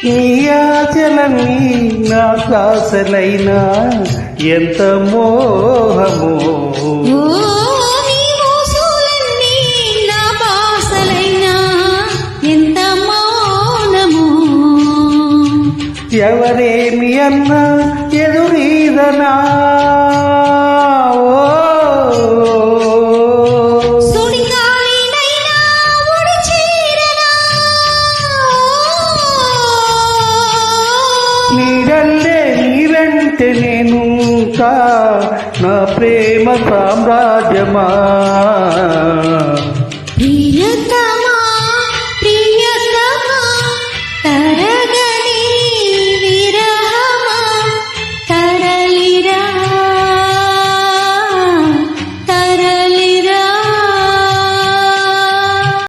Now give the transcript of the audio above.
నీ ఆశలన్నీ నా కాసలైనా ఎంత మోహమో ఎవరేమి అన్నా ఎదురీదనా నీడల్లే నీ వెంట నేను నా ప్రేమ సామ్రాజ్యమా ప్రియతమా